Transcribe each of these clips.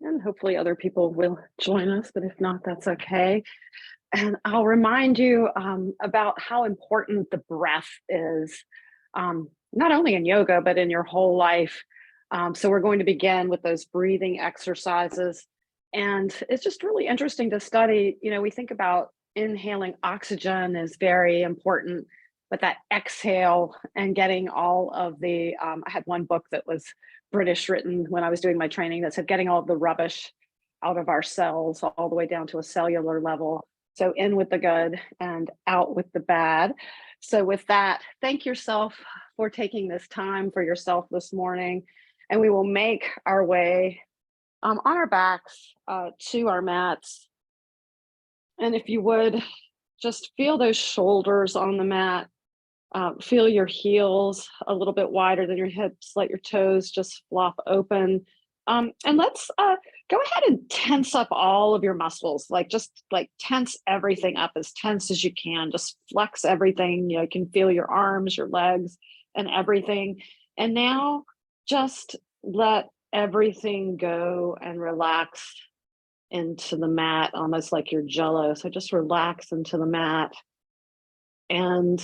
And hopefully other people will join us, but if not, that's okay. And I'll remind you about how important the breath is, not only in yoga, but in your whole life. So we're going to begin with those breathing exercises. And it's just really interesting to study. We think about inhaling oxygen is very important, but that exhale and getting all of I had one book that was British written when I was doing my training that said getting all of the rubbish out of our cells all the way down to a cellular level. So in with the good and out with the bad. So with that, thank yourself for taking this time for yourself this morning. And we will make our way on our backs to our mats. And if you would, just feel those shoulders on the mat. Feel your heels a little bit wider than your hips. Let your toes just flop open. And let's go ahead and tense up all of your muscles. Just tense everything up as tense as you can. Just flex everything. You can feel your arms, your legs, and everything. And now just let everything go and relax into the mat, almost like you're jello. So just relax into the mat. And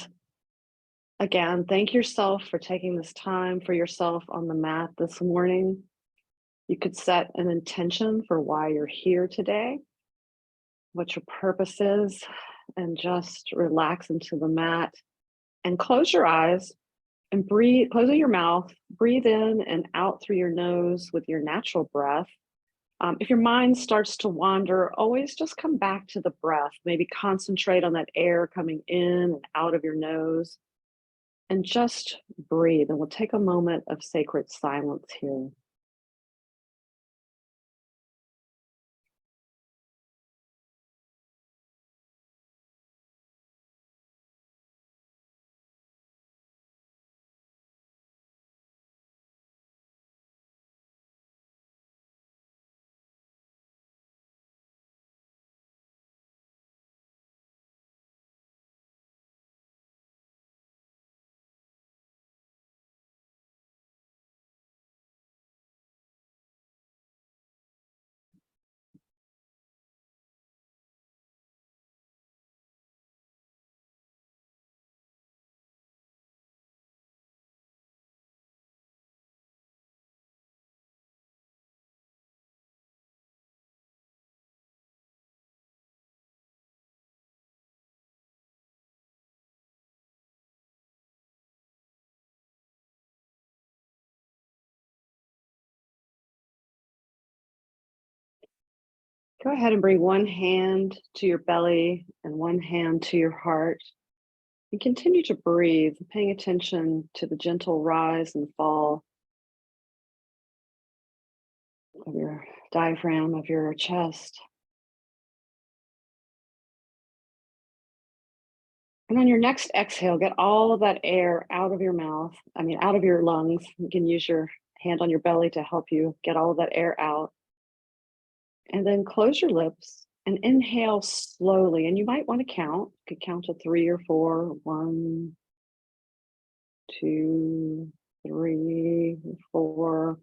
again, thank yourself for taking this time for yourself on the mat this morning. You could set an intention for why you're here today, what your purpose is, and just relax into the mat and close your eyes and breathe, closing your mouth, breathe in and out through your nose with your natural breath. If your mind starts to wander, always just come back to the breath. Maybe concentrate on that air coming in and out of your nose. And just breathe, and we'll take a moment of sacred silence here. Go ahead and bring one hand to your belly and one hand to your heart. And continue to breathe, paying attention to the gentle rise and fall of your diaphragm, of your chest. And on your next exhale, get all of that air out of your mouth, out of your lungs. You can use your hand on your belly to help you get all of that air out. And then close your lips and inhale slowly. And you might want to count. You could count to 3 or 4. 1, 2, 3, 4.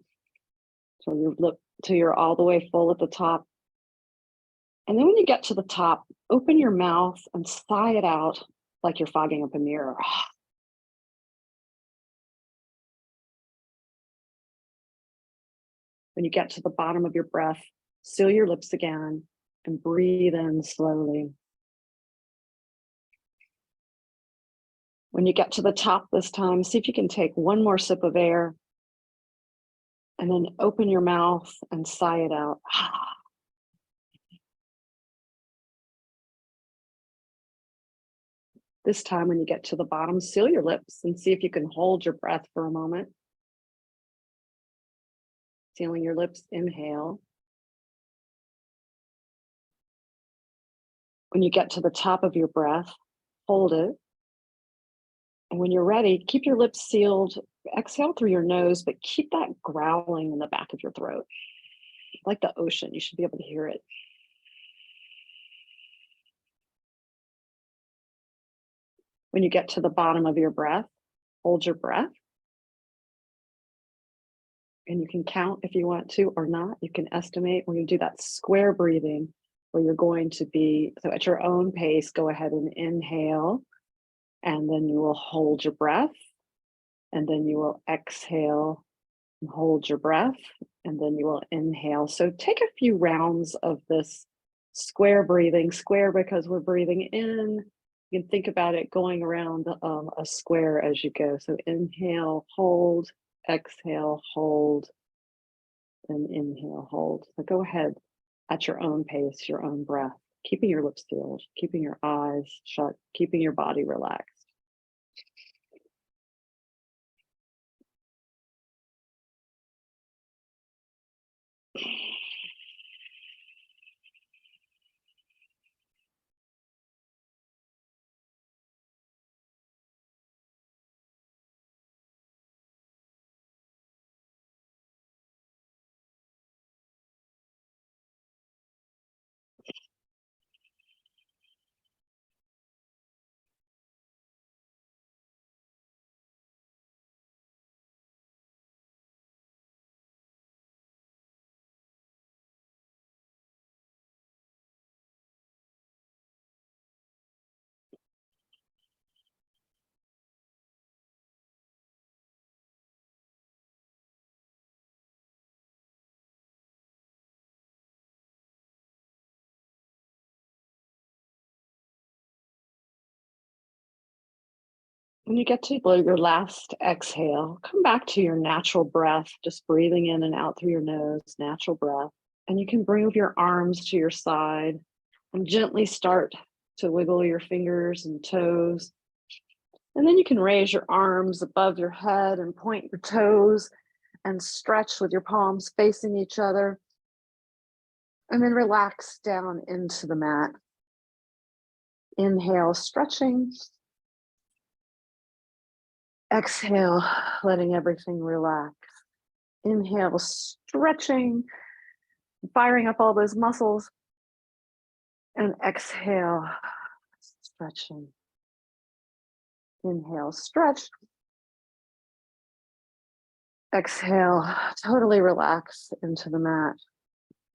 Till you're all the way full at the top. And then when you get to the top, open your mouth and sigh it out like you're fogging up a mirror. When you get to the bottom of your breath, seal your lips again and breathe in slowly. When you get to the top this time, see if you can take one more sip of air and then open your mouth and sigh it out. This time, when you get to the bottom, seal your lips and see if you can hold your breath for a moment. Sealing your lips, inhale. When you get to the top of your breath, hold it. And when you're ready, keep your lips sealed. Exhale through your nose, but keep that growling in the back of your throat. Like the ocean, you should be able to hear it. When you get to the bottom of your breath, hold your breath. And you can count if you want to or not. You can estimate. We're going to do that square breathing where you're going to be, so at your own pace, go ahead and inhale, and then you will hold your breath, and then you will exhale and hold your breath, and then you will inhale. So take a few rounds of this square breathing, square because we're breathing in. You can think about it going around a square as you go. So inhale, hold, exhale, hold, and inhale, hold. So go ahead at your own pace, your own breath, keeping your lips sealed, keeping your eyes shut, keeping your body relaxed. When you get to your last exhale, come back to your natural breath, just breathing in and out through your nose, natural breath. And you can move your arms to your side and gently start to wiggle your fingers and toes. And then you can raise your arms above your head and point your toes and stretch with your palms facing each other. And then relax down into the mat. Inhale, stretching. Exhale, letting everything relax. Inhale, stretching, firing up all those muscles. And exhale, stretching. Inhale, stretch. Exhale, totally relax into the mat.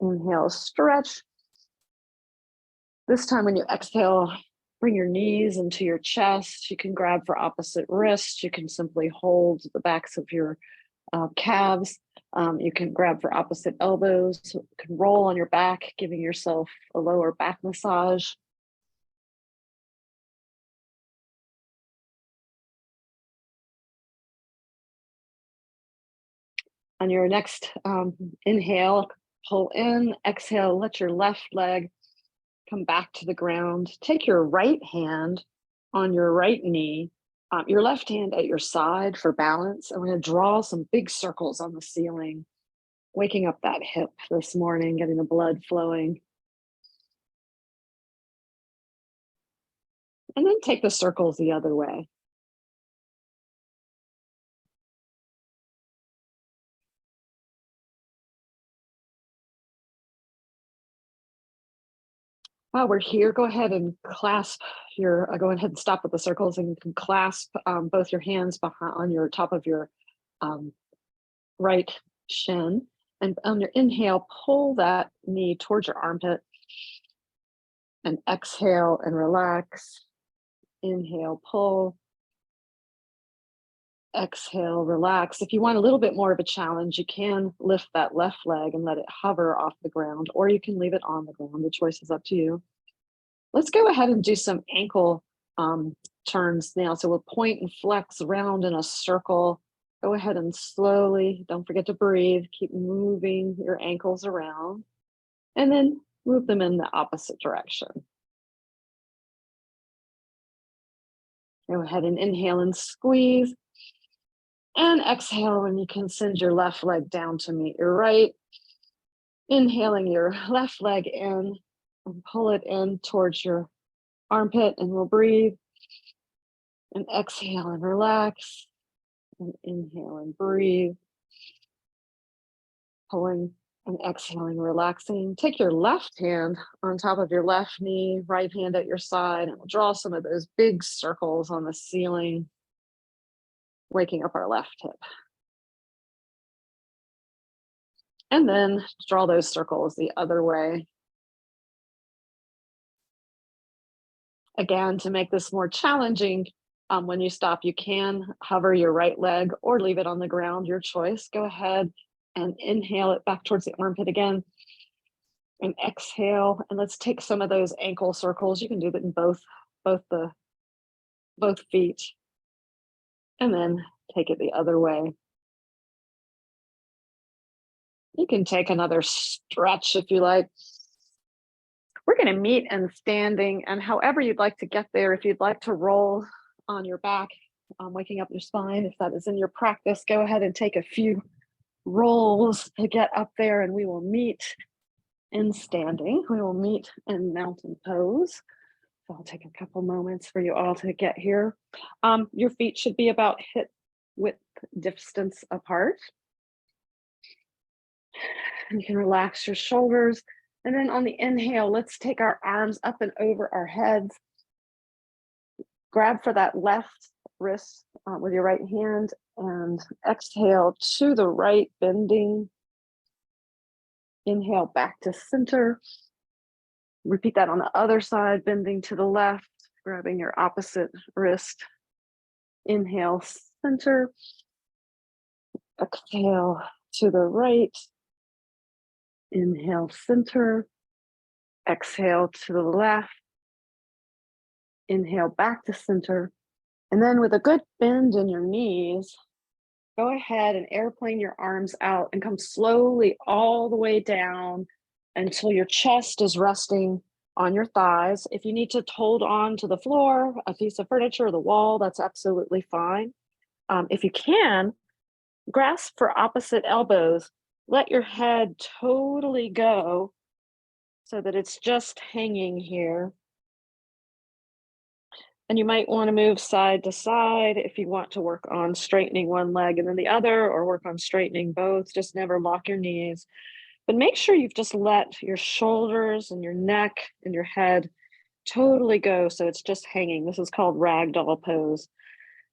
Inhale, stretch. This time when you exhale, bring your knees into your chest. You can grab for opposite wrists. You can simply hold the backs of your calves. You can grab for opposite elbows. You can roll on your back, giving yourself a lower back massage. On your next inhale, pull in, exhale, let your left leg come back to the ground. Take your right hand on your right knee, your left hand at your side for balance. And we're going to draw some big circles on the ceiling, waking up that hip this morning, getting the blood flowing. And then take the circles the other way. While we're here, go ahead and clasp your, go ahead and stop with the circles, and you can clasp both your hands behind on your top of your right shin. And on your inhale, pull that knee towards your armpit. And exhale and relax. Inhale, pull. Exhale, relax. If you want a little bit more of a challenge, you can lift that left leg and let it hover off the ground, or you can leave it on the ground. The choice is up to you. Let's go ahead and do some ankle turns now. So we'll point and flex around in a circle. Go ahead and slowly, don't forget to breathe, keep moving your ankles around, and then move them in the opposite direction. Go ahead and inhale and squeeze. And exhale, and you can send your left leg down to meet your right. Inhaling your left leg in and pull it in towards your armpit, and we'll breathe. And exhale and relax. And inhale and breathe. Pulling and exhaling, relaxing. Take your left hand on top of your left knee, right hand at your side, and we'll draw some of those big circles on the ceiling, waking up our left hip. And then draw those circles the other way. Again, to make this more challenging, when you stop, you can hover your right leg or leave it on the ground, your choice. Go ahead and inhale it back towards the armpit again. And exhale, and let's take some of those ankle circles. You can do that in both feet. And then take it the other way. You can take another stretch if you like. We're going to meet in standing, and however you'd like to get there, if you'd like to roll on your back, waking up your spine, if that is in your practice, go ahead and take a few rolls to get up there, and we will meet in standing. We will meet in mountain pose. So I'll take a couple moments for you all to get here. Your feet should be about hip width distance apart. And you can relax your shoulders. And then on the inhale, let's take our arms up and over our heads. Grab for that left wrist with your right hand and exhale to the right, bending. Inhale back to center. Repeat that on the other side, bending to the left, grabbing your opposite wrist. Inhale, center. Exhale to the right. Inhale, center. Exhale to the left. Inhale back to center. And then with a good bend in your knees, go ahead and airplane your arms out and come slowly all the way down until your chest is resting on your thighs. If you need to hold on to the floor, a piece of furniture, or the wall, that's absolutely fine. If you can, grasp for opposite elbows. Let your head totally go so that it's just hanging here. And you might want to move side to side if you want to work on straightening one leg and then the other, or work on straightening both. Just never lock your knees. But make sure you've just let your shoulders and your neck and your head totally go so it's just hanging. This is called ragdoll pose.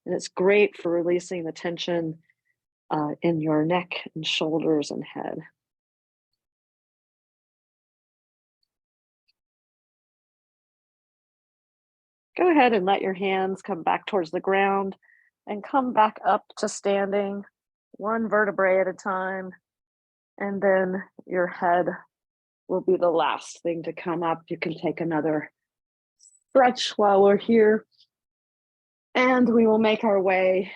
And it's great for releasing the tension in your neck and shoulders and head. Go ahead and let your hands come back towards the ground and come back up to standing, one vertebrae at a time. And then your head will be the last thing to come up. You can take another stretch while we're here. And we will make our way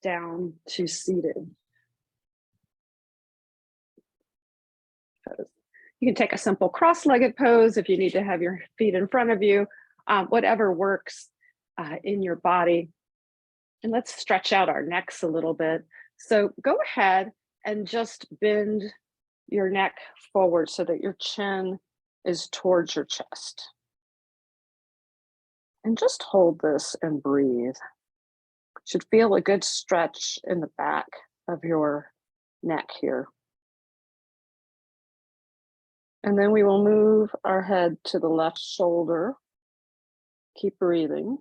down to seated. You can take a simple cross-legged pose if you need to have your feet in front of you, whatever works in your body. And let's stretch out our necks a little bit. So go ahead and just bend your neck forward so that your chin is towards your chest. And just hold this and breathe. You should feel a good stretch in the back of your neck here. And then we will move our head to the left shoulder. Keep breathing.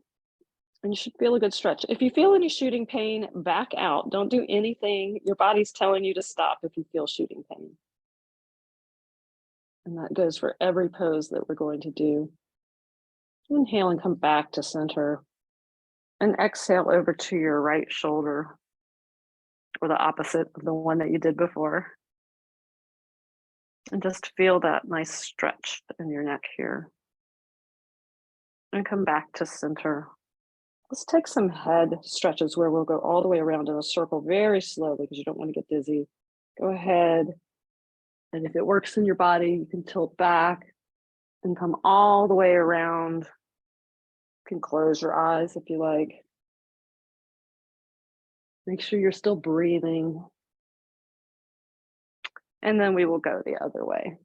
And you should feel a good stretch. If you feel any shooting pain, back out. Don't do anything. Your body's telling you to stop if you feel shooting pain. And that goes for every pose that we're going to do. Inhale and come back to center. And exhale over to your right shoulder, or the opposite of the one that you did before. And just feel that nice stretch in your neck here. And come back to center. Let's take some head stretches where we'll go all the way around in a circle very slowly because you don't want to get dizzy. Go ahead. And if it works in your body, you can tilt back and come all the way around. You can close your eyes if you like. Make sure you're still breathing. And then we will go the other way.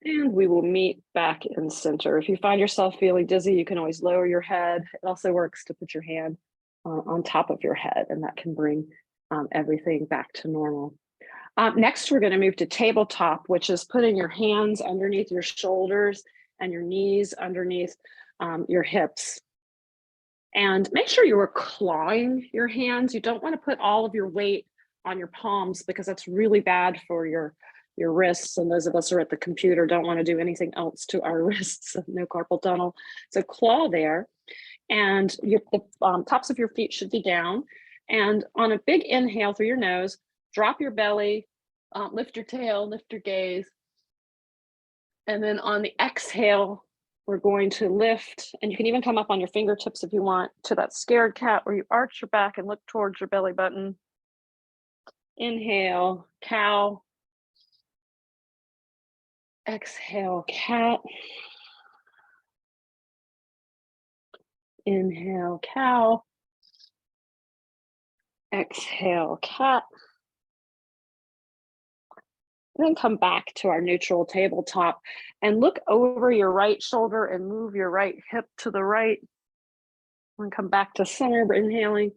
And we will meet back in center. If you find yourself feeling dizzy, you can always lower your head. It also works to put your hand on top of your head, and that can bring everything back to normal. Next, we're going to move to tabletop, which is putting your hands underneath your shoulders and your knees underneath your hips. And make sure you are clawing your hands. You don't want to put all of your weight on your palms because that's really bad for your wrists. And those of us who are at the computer don't want to do anything else to our wrists. No carpal tunnel. So claw there, and the tops of your feet should be down. And on a big inhale through your nose, drop your belly, lift your tail, lift your gaze. And then on the exhale, we're going to lift, and you can even come up on your fingertips if you want, to that scared cat where you arch your back and look towards your belly button. Inhale, cow. Exhale, cat. Inhale, cow. Exhale, cat. And then come back to our neutral tabletop and look over your right shoulder and move your right hip to the right. And come back to center, inhaling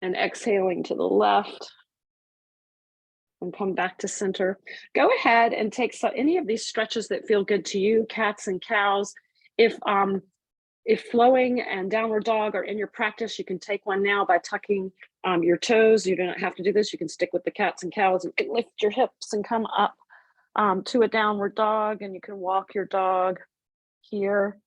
and exhaling to the left. And come back to center. Go ahead and take any of these stretches that feel good to you, cats and cows. If flowing and downward dog are in your practice, you can take one now by tucking your toes. You do not have to do this. You can stick with the cats and cows. You can lift your hips and come up to a downward dog, and you can walk your dog here.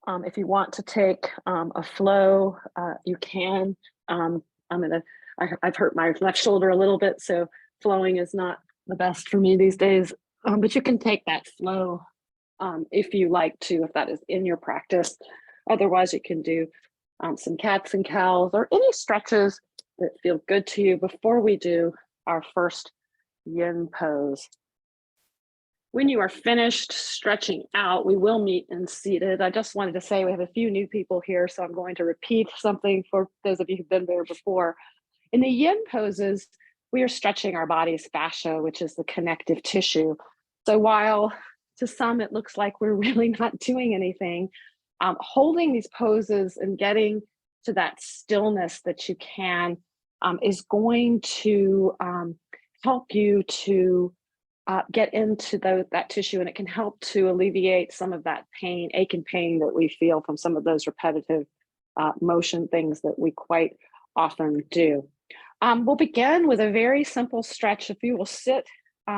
If you want to take a flow, you can. I've hurt my left shoulder a little bit, so flowing is not the best for me these days, but you can take that flow if you like to, if that is in your practice. Otherwise, you can do some cats and cows or any stretches that feel good to you before we do our first yin pose. When you are finished stretching out, we will meet in seated. I just wanted to say we have a few new people here, so I'm going to repeat something for those of you who've been there before. In the yin poses, we are stretching our body's fascia, which is the connective tissue. So while to some it looks like we're really not doing anything, holding these poses and getting to that stillness that you can is going to help you to get into that tissue, and it can help to alleviate some of that pain, ache and pain that we feel from some of those repetitive motion things that we quite often do. We'll begin with a very simple stretch. If you will sit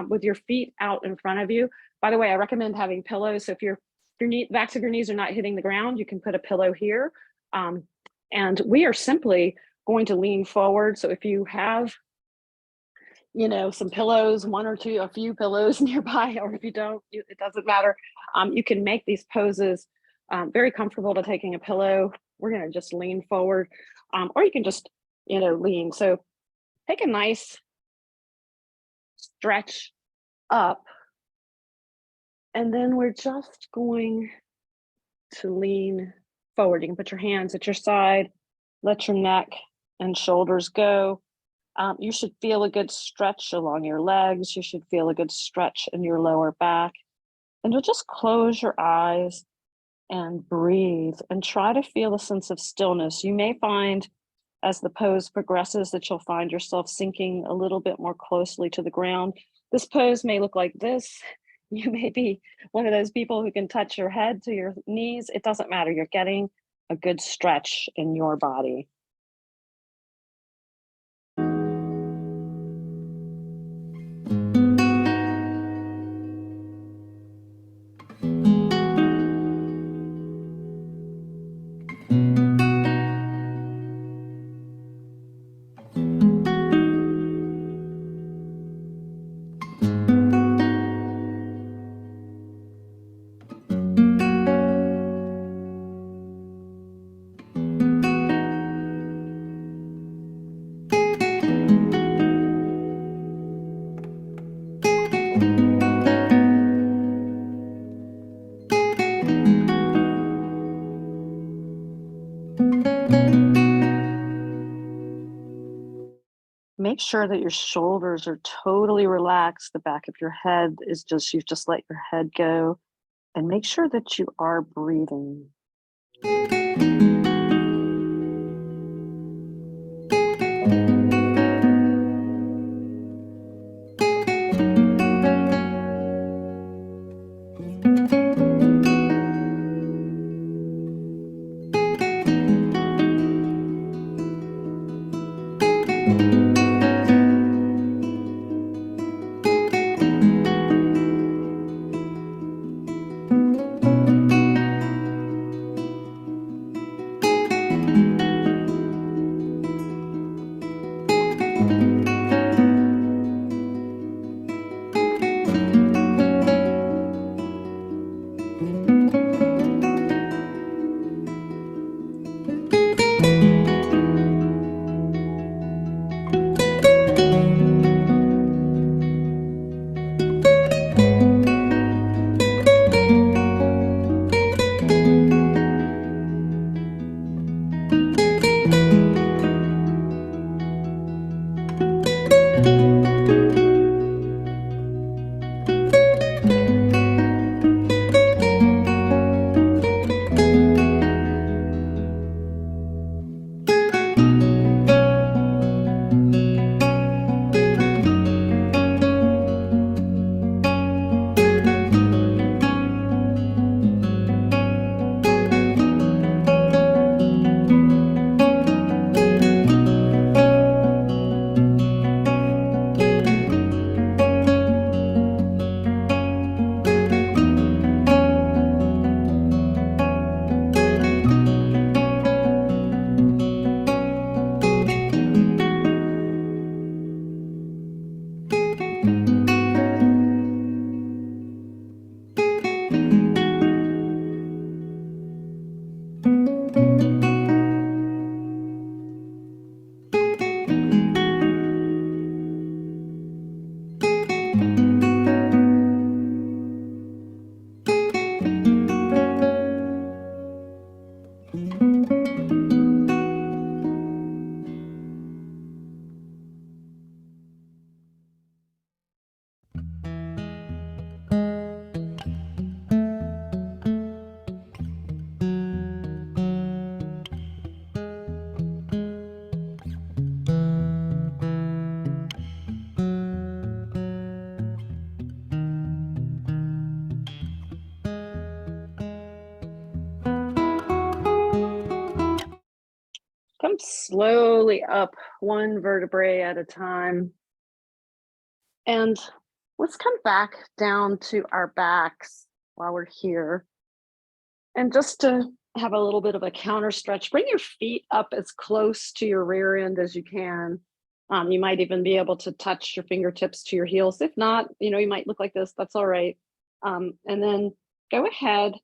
with your feet out in front of you. By the way, I recommend having pillows. So if your backs of your knees are not hitting the ground, you can put a pillow here. And we are simply going to lean forward. So if you have, some pillows, one or two, a few pillows nearby, or if you don't, it doesn't matter. You can make these poses very comfortable to taking a pillow. We're going to just lean forward, or you can just, lean. So take a nice stretch up, and then we're just going to lean forward. You can put your hands at your side, let your neck and shoulders go. You should feel a good stretch along your legs. You should feel a good stretch in your lower back. And you'll just close your eyes and breathe and try to feel a sense of stillness. You may find as the pose progresses that you'll find yourself sinking a little bit more closely to the ground. This pose may look like this. You may be one of those people who can touch your head to your knees. It doesn't matter. You're getting a good stretch in your body. Make sure that your shoulders are totally relaxed. The back of your head is you've just let your head go, and make sure that you are breathing. slowly up one vertebrae at a time. And let's come back down to our backs while we're here. And just to have a little bit of a counter stretch, bring your feet up as close to your rear end as you can. You might even be able to touch your fingertips to your heels. If not, you might look like this, that's all right. And then go ahead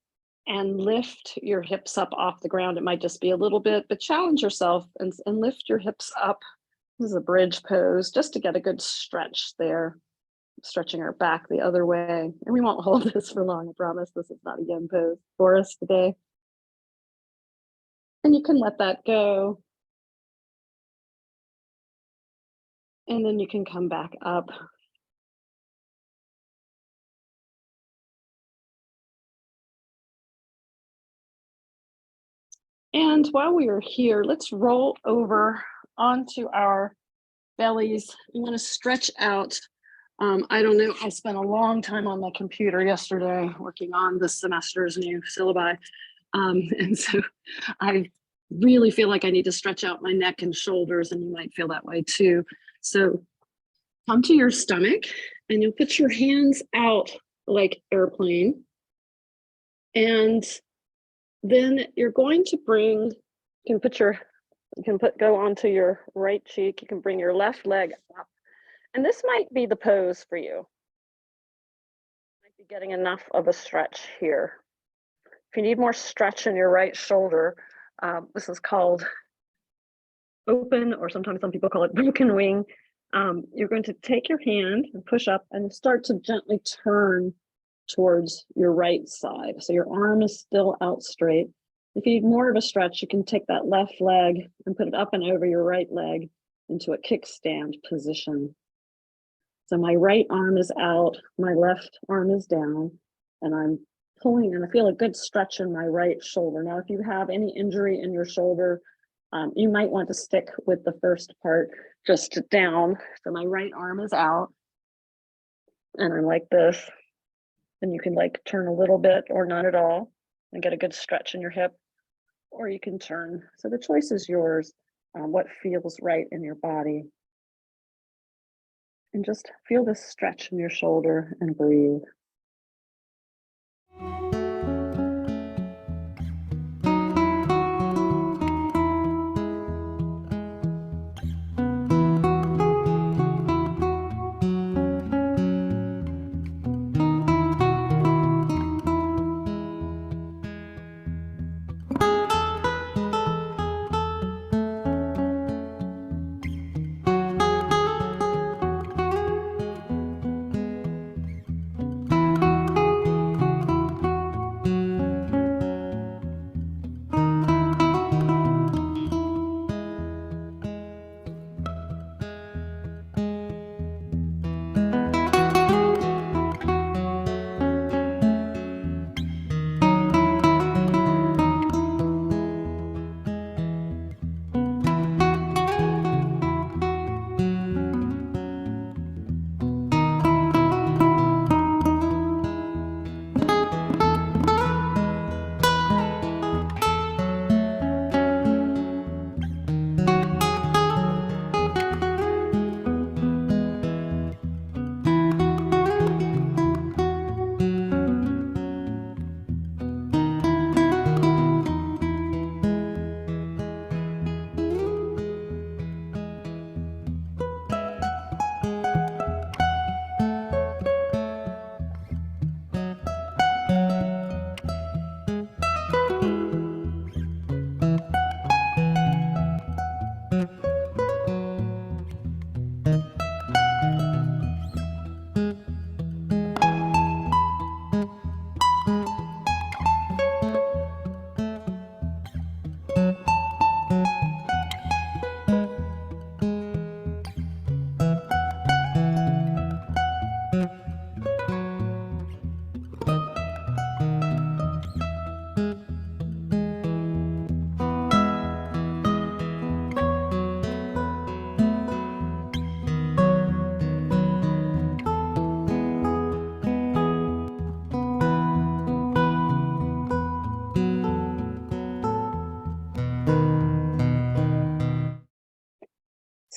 and lift your hips up off the ground. It might just be a little bit, but challenge yourself and lift your hips up. This is a bridge pose, just to get a good stretch there. Stretching our back the other way. And we won't hold this for long, I promise. This is not a yin pose for us today. And you can let that go. And then you can come back up. And while we are here, let's roll over onto our bellies. You want to stretch out. I don't know, I spent a long time on my computer yesterday working on this semester's new syllabi. And so I really feel like I need to stretch out my neck and shoulders, and you might feel that way too. So come to your stomach and you'll put your hands out like airplane. And then you're going to bring, go onto your right cheek. You can bring your left leg up. And this might be the pose for you. You might be getting enough of a stretch here. If you need more stretch in your right shoulder, this is called open, or sometimes some people call it broken wing. You're going to take your hand and push up and start to gently turn towards your right side. So your arm is still out straight. If you need more of a stretch, you can take that left leg and put it up and over your right leg into a kickstand position. So my right arm is out, my left arm is down, and I'm pulling, and I feel a good stretch in my right shoulder. Now, if you have any injury in your shoulder, you might want to stick with the first part just down. So my right arm is out, and I'm like this. And you can like turn a little bit or not at all and get a good stretch in your hip, or you can turn. So the choice is yours, what feels right in your body. And just feel this stretch in your shoulder and breathe.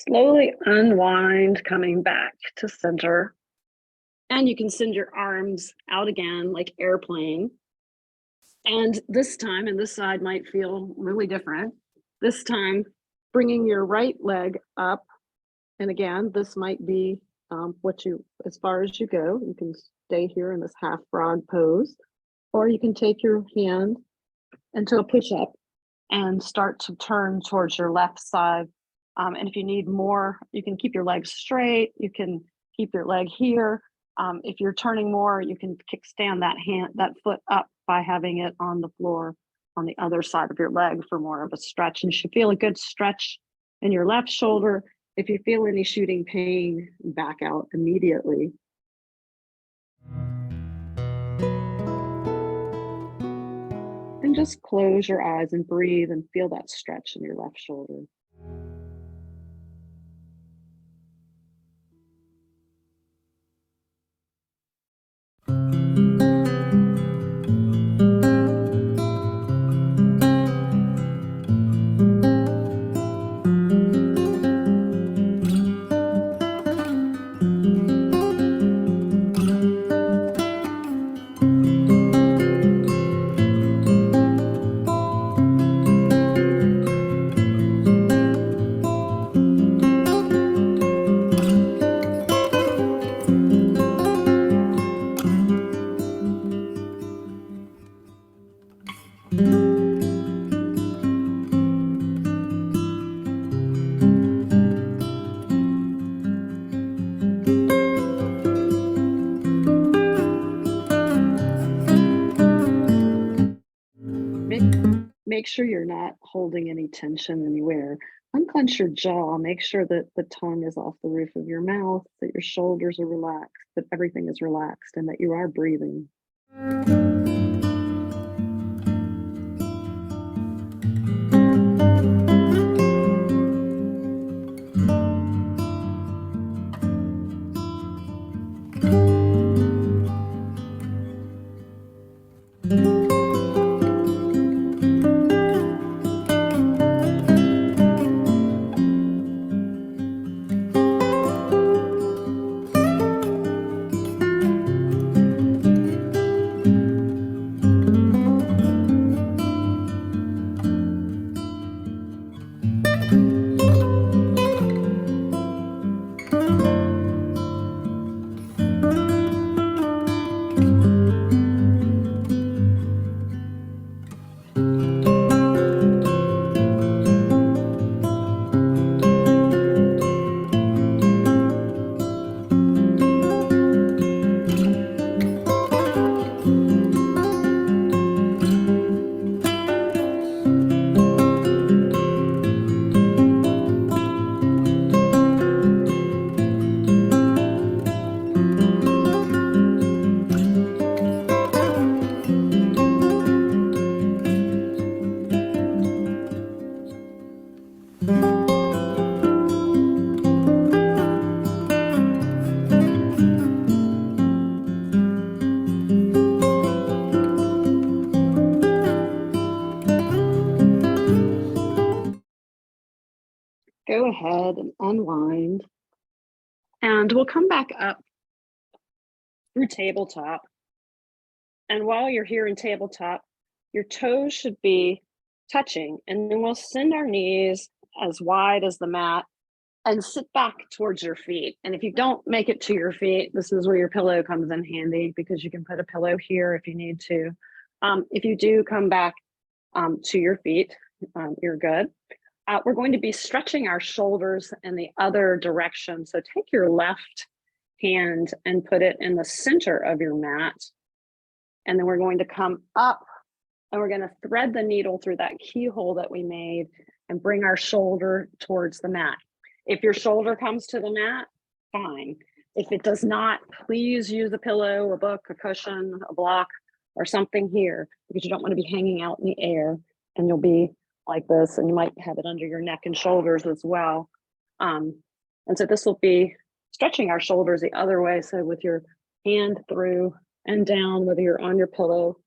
Slowly unwind, coming back to center. And you can send your arms out again like airplane. And this time, and this side might feel really different. This time, bringing your right leg up. And again, this might be as far as you go. You can stay here in this half frog pose, or you can take your hand into a push up and start to turn towards your left side. And if you need more, you can keep your legs straight. You can keep your leg here. If you're turning more, you can kickstand that foot up by having it on the floor on the other side of your leg for more of a stretch. And you should feel a good stretch in your left shoulder. If you feel any shooting pain, back out immediately. And just close your eyes and breathe and feel that stretch in your left shoulder. Make sure you're not holding any tension anywhere. Unclench your jaw. Make sure that the tongue is off the roof of your mouth, that your shoulders are relaxed, that everything is relaxed, and that you are breathing. Go ahead and unwind. And we'll come back up through tabletop. And while you're here in tabletop, your toes should be touching. And then we'll send our knees as wide as the mat and sit back towards your feet. And if you don't make it to your feet, this is where your pillow comes in handy, because you can put a pillow here if you need to. If you do come back to your feet, you're good. We're going to be stretching our shoulders in the other direction. So take your left hand and put it in the center of your mat. And then we're going to come up and we're going to thread the needle through that keyhole that we made and bring our shoulder towards the mat. If your shoulder comes to the mat, fine. If it does not, please use a pillow, a book, a cushion, a block, or something here, because you don't want to be hanging out in the air and you'll be like this, and you might have it under your neck and shoulders as well. And so this will be stretching our shoulders the other way. So with your hand through and down, whether you're on your pillow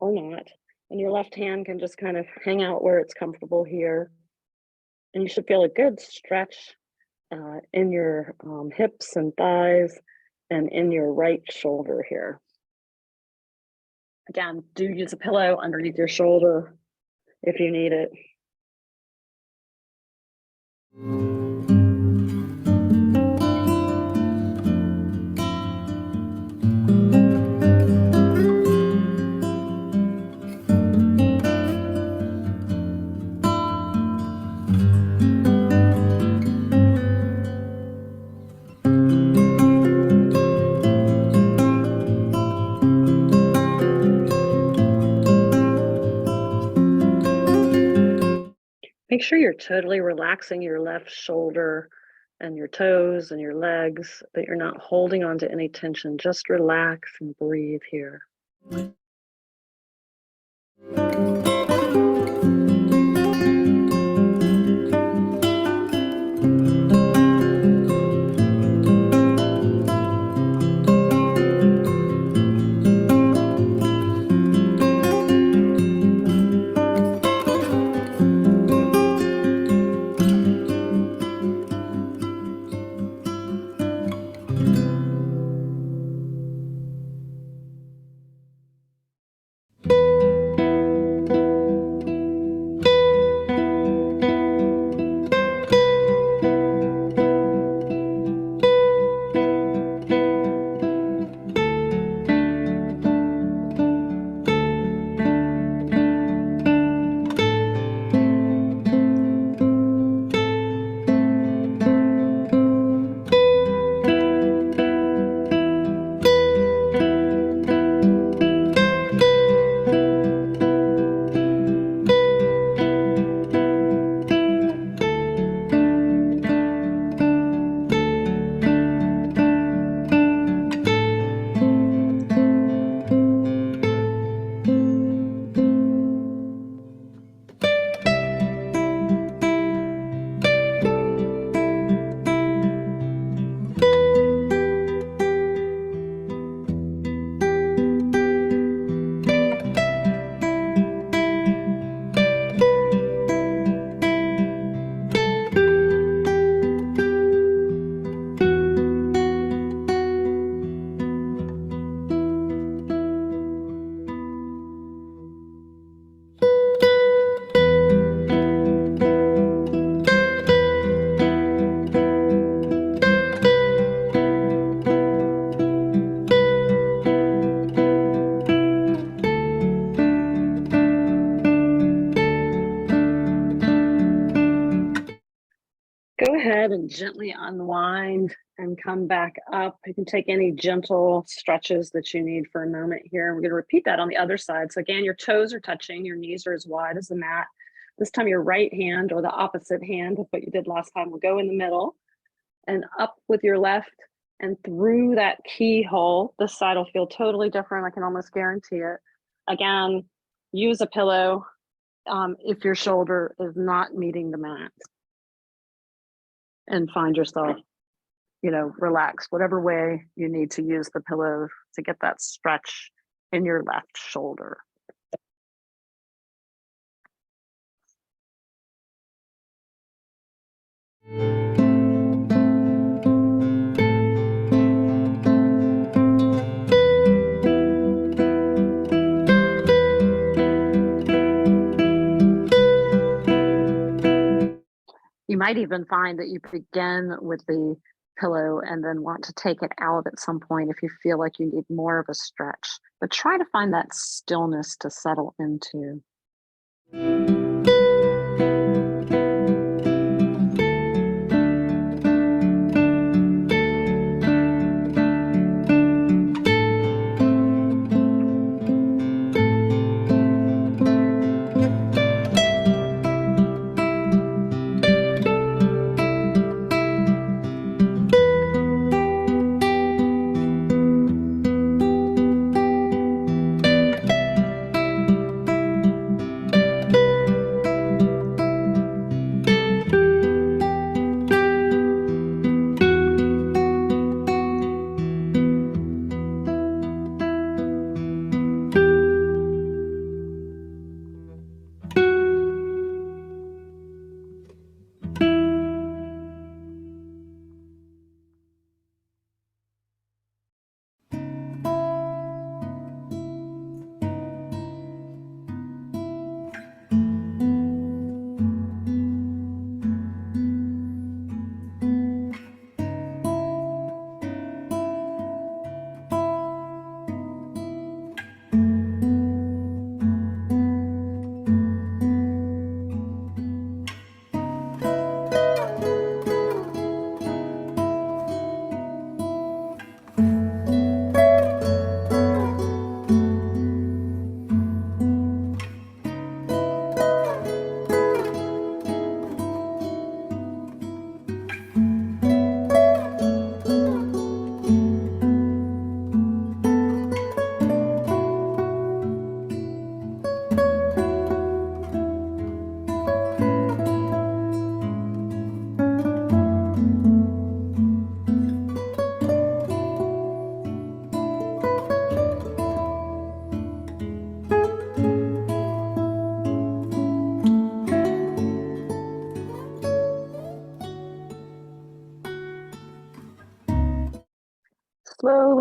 or not, and your left hand can just kind of hang out where it's comfortable here. And you should feel a good stretch in your hips and thighs and in your right shoulder here. Again, do use a pillow underneath your shoulder if you need it. Make sure you're totally relaxing your left shoulder and your toes and your legs, that you're not holding on to any tension. Just relax and breathe here. Go ahead and gently unwind and come back up. You can take any gentle stretches that you need for a moment here. We're going to repeat that on the other side. So again, your toes are touching, your knees are as wide as the mat. This time your right hand, or the opposite hand of what you did last time, will go in the middle and up with your left and through that keyhole. This side will feel totally different. I can almost guarantee it. Again, use a pillow if your shoulder is not meeting the mat. And find yourself, relaxed, whatever way you need to use the pillow to get that stretch in your left shoulder. You might even find that you begin with the pillow and then want to take it out at some point if you feel like you need more of a stretch. But try to find that stillness to settle into.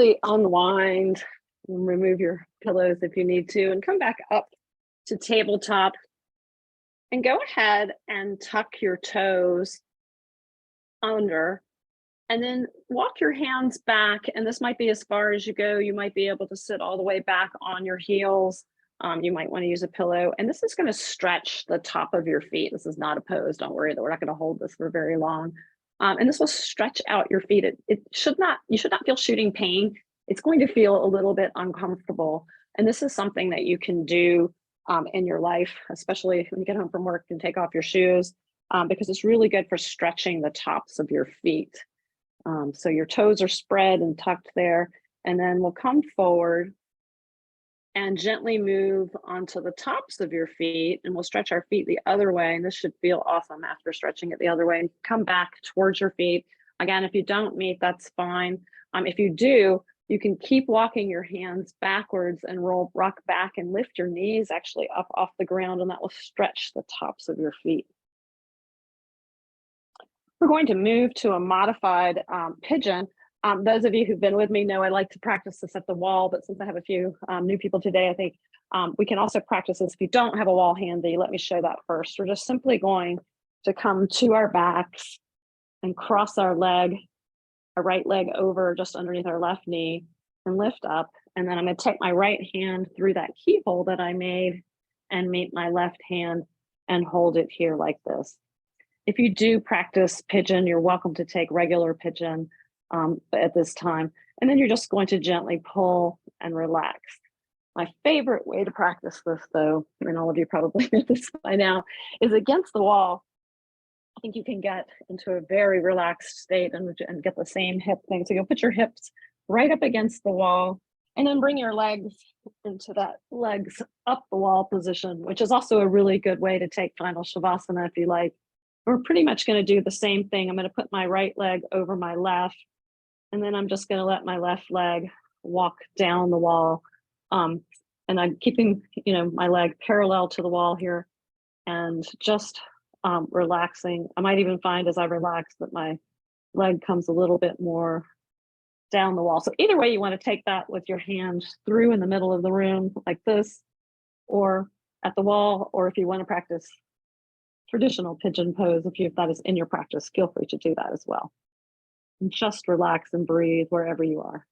gently unwind and remove your pillows if you need to, and come back up to tabletop. And go ahead and tuck your toes under, and then walk your hands back. And this might be as far as you go. You might be able to sit all the way back on your heels. You might want to use a pillow. And this is going to stretch the top of your feet. This is not a pose. Don't worry that we're not going to hold this for very long. And this will stretch out your feet. You should not feel shooting pain. It's going to feel a little bit uncomfortable. And this is something that you can do in your life, especially when you get home from work and take off your shoes, because it's really good for stretching the tops of your feet. So your toes are spread and tucked there, and then we'll come forward and gently move onto the tops of your feet, and we'll stretch our feet the other way. And this should feel awesome after stretching it the other way, and come back towards your feet. Again, if you don't meet, that's fine. If you do, you can keep walking your hands backwards and rock back and lift your knees actually up off the ground, and that will stretch the tops of your feet. We're going to move to a modified pigeon. Those of you who've been with me know I like to practice this at the wall, but since I have a few new people today, I think we can also practice this if you don't have a wall handy. Let me show that first. We're just simply going to come to our backs and cross our right leg over just underneath our left knee and lift up. And then I'm going to take my right hand through that keyhole that I made and meet my left hand and hold it here like this. If you do practice pigeon, you're welcome to take regular pigeon at this time. And then you're just going to gently pull and relax. My favorite way to practice this, though, and all of you probably know this by now, is against the wall. I think you can get into a very relaxed state and get the same hip thing. So you'll put your hips right up against the wall, and then bring your legs into that legs up the wall position, which is also a really good way to take final Shavasana if you like. We're pretty much going to do the same thing. I'm going to put my right leg over my left, and then I'm just going to let my left leg walk down the wall. And I'm keeping, my leg parallel to the wall here, and just relaxing. I might even find as I relax that my leg comes a little bit more down the wall. So either way, you want to take that with your hands through in the middle of the room like this, or at the wall, or if you want to practice traditional pigeon pose, if that is in your practice, feel free to do that as well. And just relax and breathe wherever you are.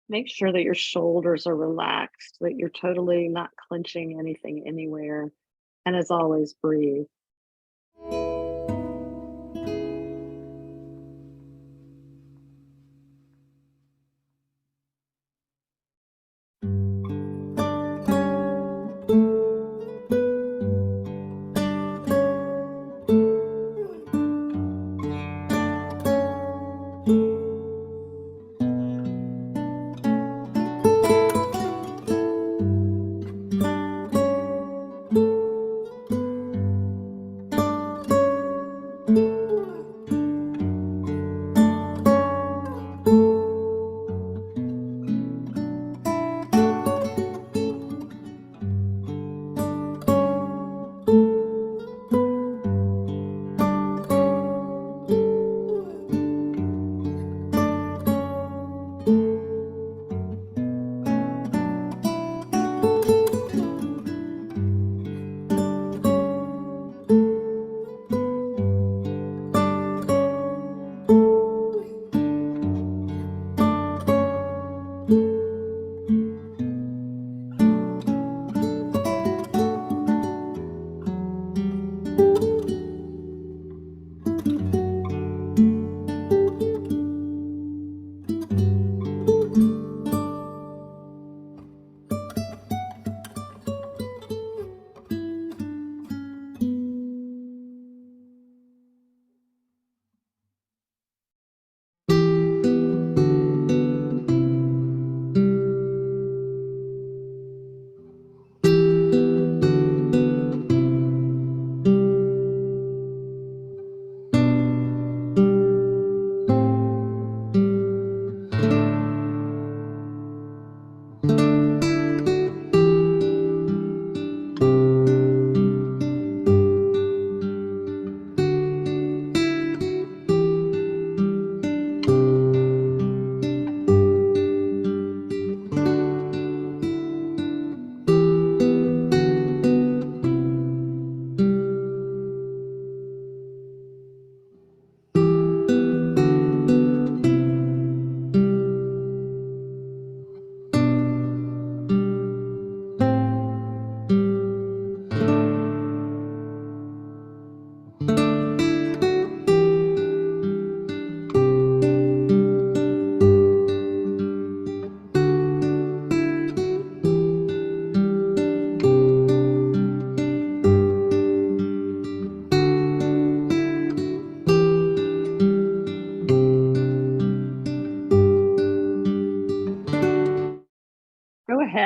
Make sure that your shoulders are relaxed, that you're totally not clenching anything anywhere. And as always, breathe.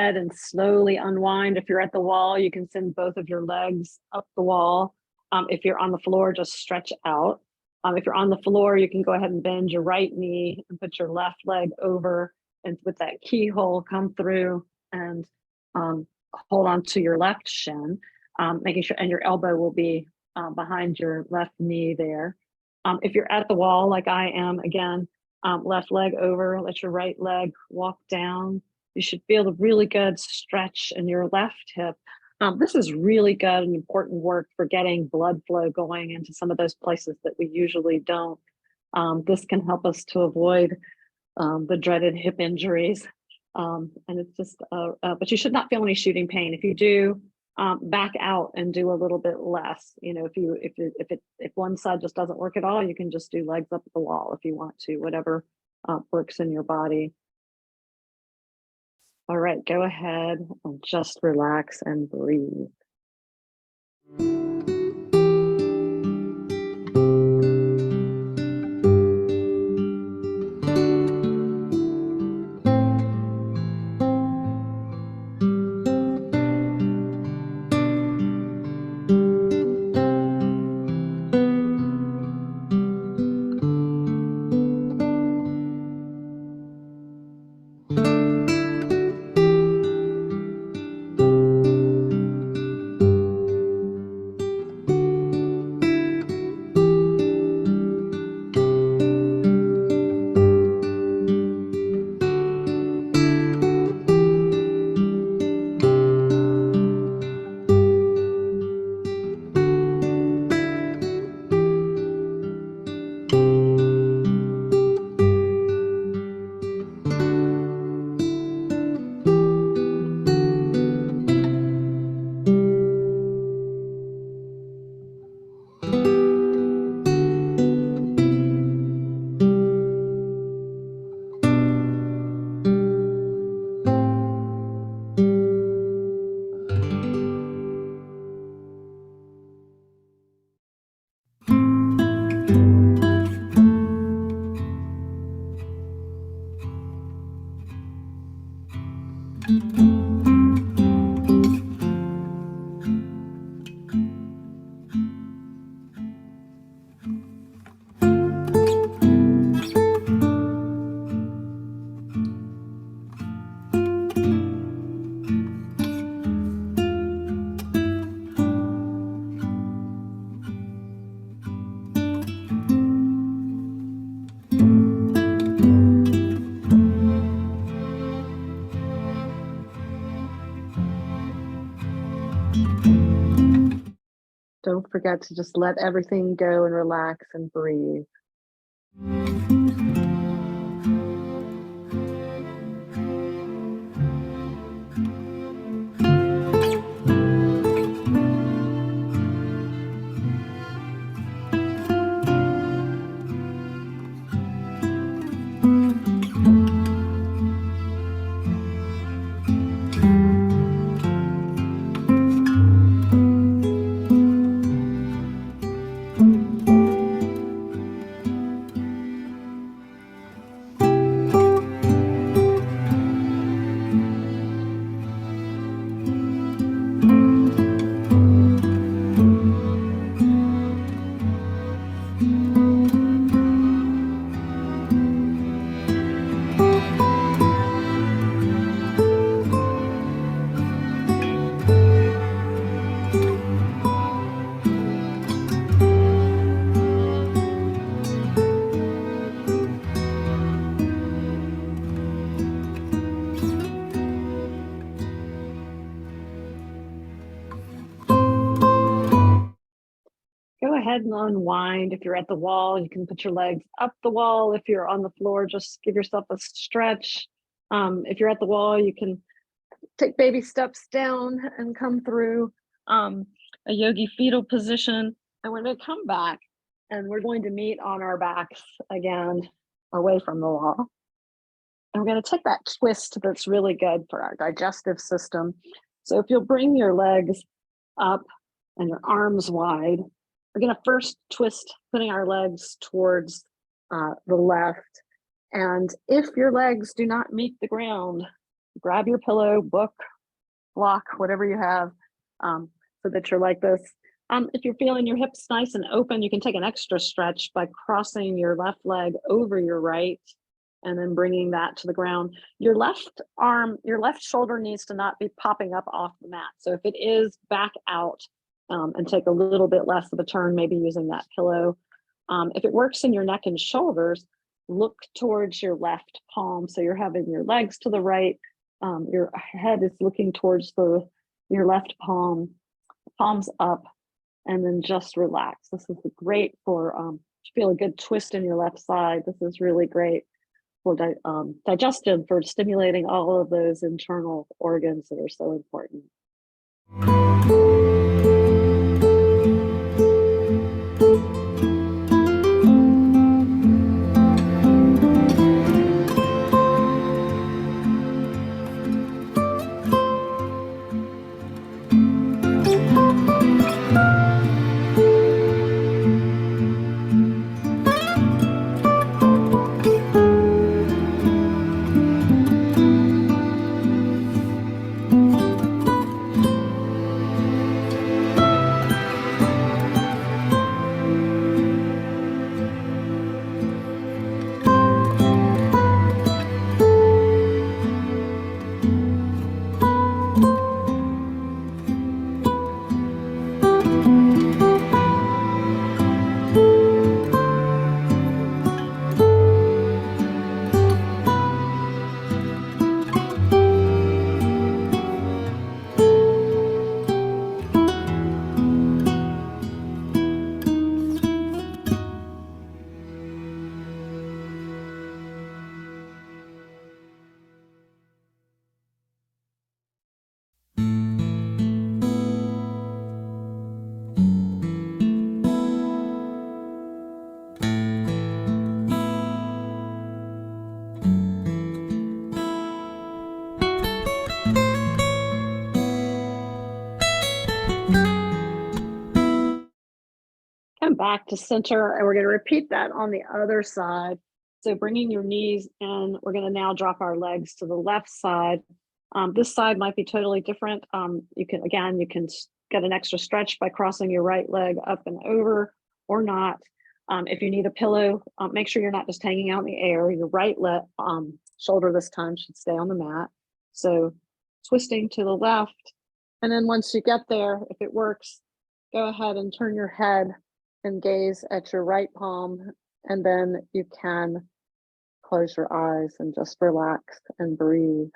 ahead and slowly unwind. If you're at the wall, you can send both of your legs up the wall. If you're on the floor, just stretch out. If you're on the floor, you can go ahead and bend your right knee and put your left leg over, and with that keyhole, come through and hold on to your left shin, making sure, and your elbow will be behind your left knee there. If you're at the wall, like I am, again, left leg over, let your right leg walk down. You should feel a really good stretch in your left hip. This is really good and important work for getting blood flow going into some of those places that we usually don't. This can help us to avoid the dreaded hip injuries. And it's just, but you should not feel any shooting pain. If you do, back out and do a little bit less. You know, if one side just doesn't work at all, you can just do legs up the wall if you want to, whatever works in your body. All right, go ahead and just relax and breathe. Don't forget to just let everything go and relax and breathe. Go ahead and unwind. If you're at the wall, you can put your legs up the wall. If you're on the floor, just give yourself a stretch. If you're at the wall, you can take baby steps down and come through a yogi fetal position. And we're going to come back and we're going to meet on our backs again, away from the wall. And we're going to take that twist that's really good for our digestive system. So if you'll bring your legs up and your arms wide, we're going to first twist, putting our legs towards the left. And if your legs do not meet the ground, grab your pillow, book, block, whatever you have, so that you're like this. If you're feeling your hips nice and open, you can take an extra stretch by crossing your left leg over your right and then bringing that to the ground. Your left arm, your left shoulder needs to not be popping up off the mat. So if it is, back out and take a little bit less of a turn, maybe using that pillow. If it works in your neck and shoulders, look towards your left palm. So you're having your legs to the right, your head is looking towards your left palm, palms up, and then just relax. This is great for, feel a good twist in your left side. This is really great for digestion, for stimulating all of those internal organs that are so important. Come back to center, and we're going to repeat that on the other side. So bringing your knees in, we're going to now drop our legs to the left side. This side might be totally different. You can get an extra stretch by crossing your right leg up and over or not. If you need a pillow, make sure you're not just hanging out in the air. Your right shoulder this time should stay on the mat. So twisting to the left. And then once you get there, if it works, go ahead and turn your head and gaze at your right palm, and then you can close your eyes and just relax and breathe.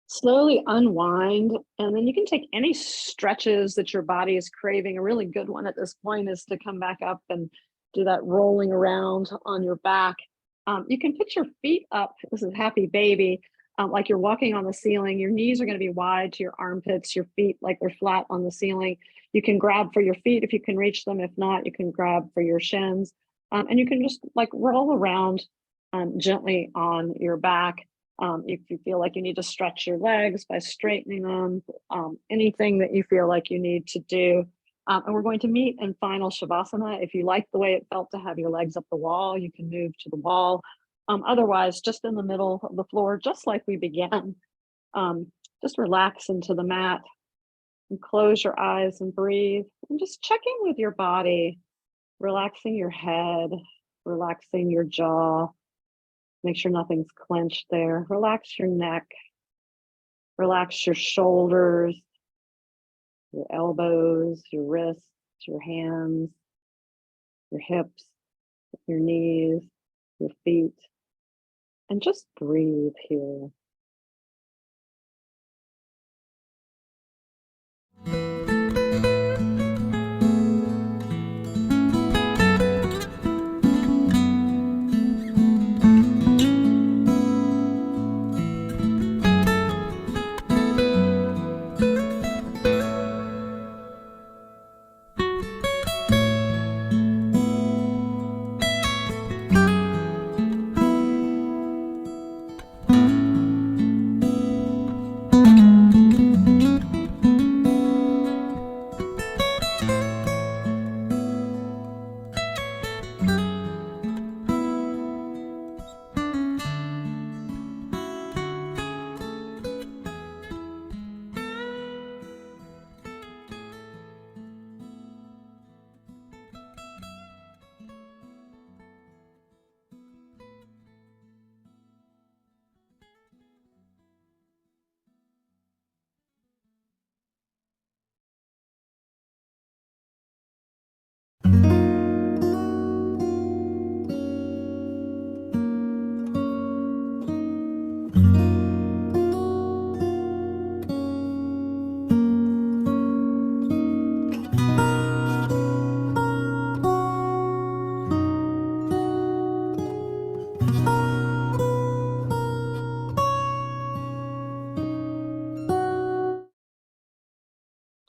Slowly unwind, and then you can take any stretches that your body is craving. A really good one at this point is to come back up and do that rolling around on your back. You can put your feet up. This is happy baby. Like you're walking on the ceiling. Your knees are going to be wide to your armpits, your feet like they're flat on the ceiling. You can grab for your feet if you can reach them. If not, you can grab for your shins. And you can just like roll around gently on your back. If you feel like you need to stretch your legs by straightening them, anything that you feel like you need to do. And we're going to meet in final Shavasana. If you like the way it felt to have your legs up the wall, you can move to the wall. Otherwise, just in the middle of the floor, just like we began, just relax into the mat and close your eyes and breathe. And just check in with your body, relaxing your head, relaxing your jaw. Make sure nothing's clenched there. Relax your neck, relax your shoulders, your elbows, your wrists, your hands, your hips, your knees, your feet, and just breathe here.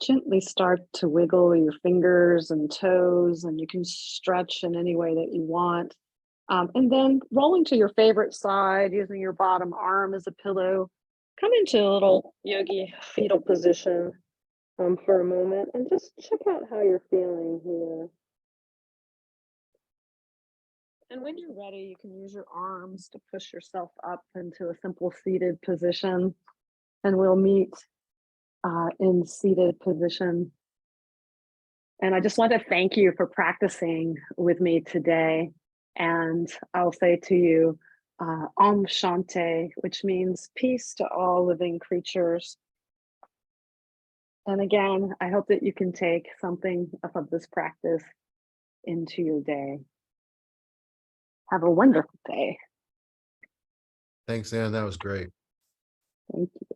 Gently start to wiggle your fingers and toes, and you can stretch in any way that you want. And then rolling to your favorite side, using your bottom arm as a pillow, come into a little yogi fetal position for a moment and just check out how you're feeling here. And when you're ready, you can use your arms to push yourself up into a simple seated position. And we'll meet in seated position. And I just want to thank you for practicing with me today. And I'll say to you, Om Shanti, which means peace to all living creatures. And again, I hope that you can take something of this practice into your day. Have a wonderful day. Thanks, Ann. That was great. Thank you.